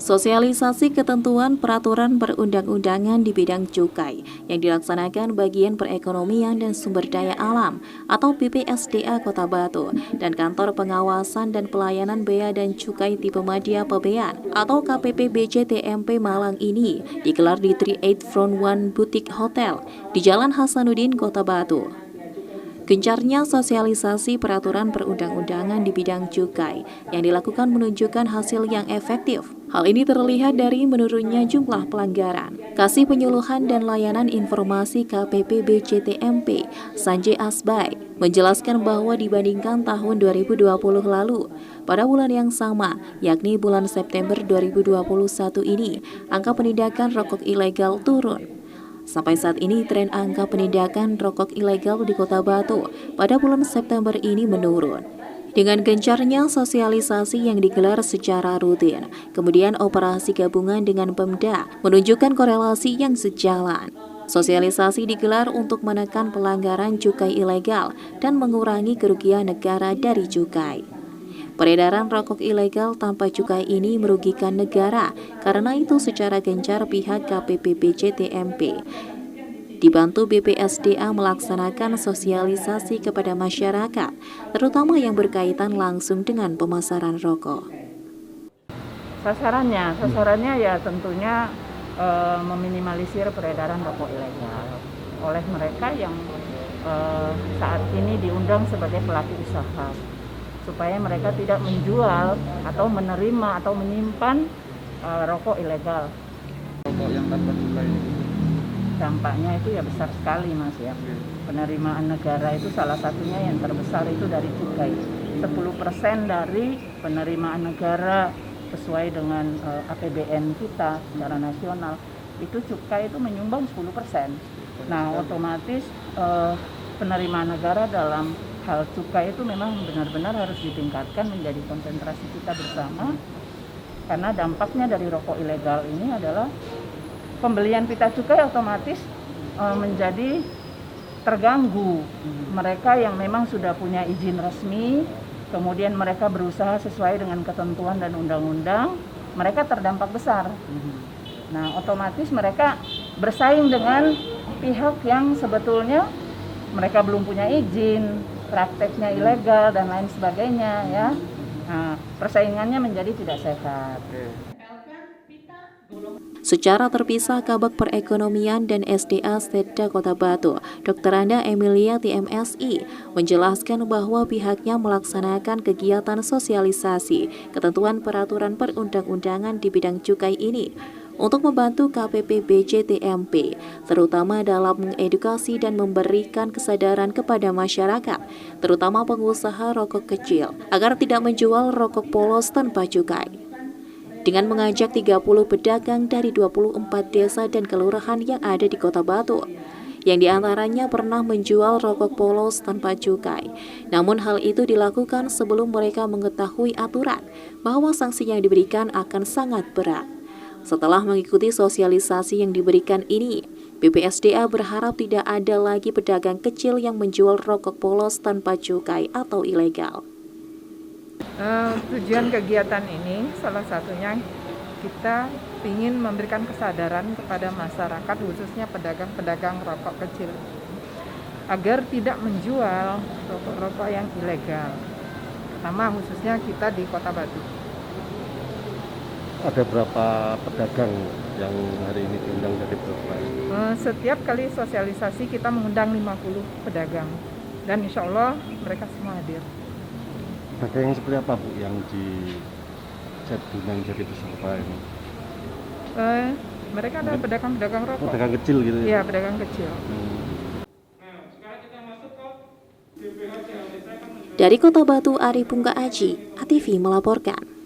Sosialisasi ketentuan peraturan perundang-undangan di bidang cukai yang dilaksanakan Bagian Perekonomian dan Sumber Daya Alam atau BPSDA Kota Batu dan Kantor Pengawasan dan Pelayanan Bea dan Cukai Tipe Madya Pebean atau KPP BCTMP Malang ini digelar di 38 Front One Boutique Hotel di Jalan Hasanuddin, Kota Batu. Gencarnya sosialisasi peraturan perundang-undangan di bidang cukai yang dilakukan menunjukkan hasil yang efektif. Hal ini terlihat dari menurunnya jumlah pelanggaran. Kasih Penyuluhan dan Layanan Informasi KPP BCTMP, Sanjay Asbai, menjelaskan bahwa dibandingkan tahun 2020 lalu, pada bulan yang sama, yakni bulan September 2021 ini, angka penindakan rokok ilegal turun. Sampai saat ini, tren angka penindakan rokok ilegal di Kota Batu pada bulan September ini menurun. Dengan gencarnya sosialisasi yang digelar secara rutin, kemudian operasi gabungan dengan Pemda menunjukkan korelasi yang sejalan. Sosialisasi digelar untuk menekan pelanggaran cukai ilegal dan mengurangi kerugian negara dari cukai. Peredaran rokok ilegal tanpa cukai ini merugikan negara, karena itu secara gencar pihak KPP BCTMP dibantu BPSDA melaksanakan sosialisasi kepada masyarakat, terutama yang berkaitan langsung dengan pemasaran rokok. Sasarannya ya tentunya meminimalisir peredaran rokok ilegal oleh mereka yang saat ini diundang sebagai pelaku usaha, supaya mereka tidak menjual atau menerima atau menyimpan rokok ilegal. Rokok yang tanpa cukai dampaknya itu ya besar sekali, Mas, ya. Penerimaan negara itu salah satunya yang terbesar itu dari cukai. 10% dari penerimaan negara sesuai dengan APBN kita secara nasional, itu cukai itu menyumbang 10%. Nah, otomatis penerimaan negara dalam hal cukai itu memang benar-benar harus ditingkatkan menjadi konsentrasi kita bersama, karena dampaknya dari rokok ilegal ini adalah pembelian pita cukai otomatis menjadi terganggu. Mereka yang memang sudah punya izin resmi, kemudian mereka berusaha sesuai dengan ketentuan dan undang-undang, mereka terdampak besar. Nah, otomatis mereka bersaing dengan pihak yang sebetulnya mereka belum punya izin, prakteknya ilegal dan lain sebagainya, ya. Nah, persaingannya menjadi tidak sehat. Secara terpisah, Kabag Perekonomian dan SDA Setda Kota Batu, Dr. Anda Emilia TMSI, menjelaskan bahwa pihaknya melaksanakan kegiatan sosialisasi ketentuan peraturan perundang-undangan di bidang cukai ini untuk membantu KPP BCTMP, terutama dalam mengedukasi dan memberikan kesadaran kepada masyarakat, terutama pengusaha rokok kecil, agar tidak menjual rokok polos tanpa cukai. Dengan mengajak 30 pedagang dari 24 desa dan kelurahan yang ada di Kota Batu, yang diantaranya pernah menjual rokok polos tanpa cukai. Namun hal itu dilakukan sebelum mereka mengetahui aturan bahwa sanksi yang diberikan akan sangat berat. Setelah mengikuti sosialisasi yang diberikan ini, BPSDA berharap tidak ada lagi pedagang kecil yang menjual rokok polos tanpa cukai atau ilegal. Tujuan kegiatan ini salah satunya kita ingin memberikan kesadaran kepada masyarakat, khususnya pedagang-pedagang rokok kecil, agar tidak menjual rokok-rokok yang ilegal, terutama khususnya kita di Kota Batu. ada berapa pedagang yang hari ini diundang dari berapa? Setiap kali sosialisasi kita mengundang 50 pedagang, dan insya Allah mereka semua hadir. Pedagang yang seperti apa, Bu, yang diundang jadi peserta ini? Mereka adalah pedagang-pedagang rokok. Pedagang kecil gitu ya? Iya, pedagang kecil. Dari Kota Batu, Ari Pungka Aji, ATV melaporkan.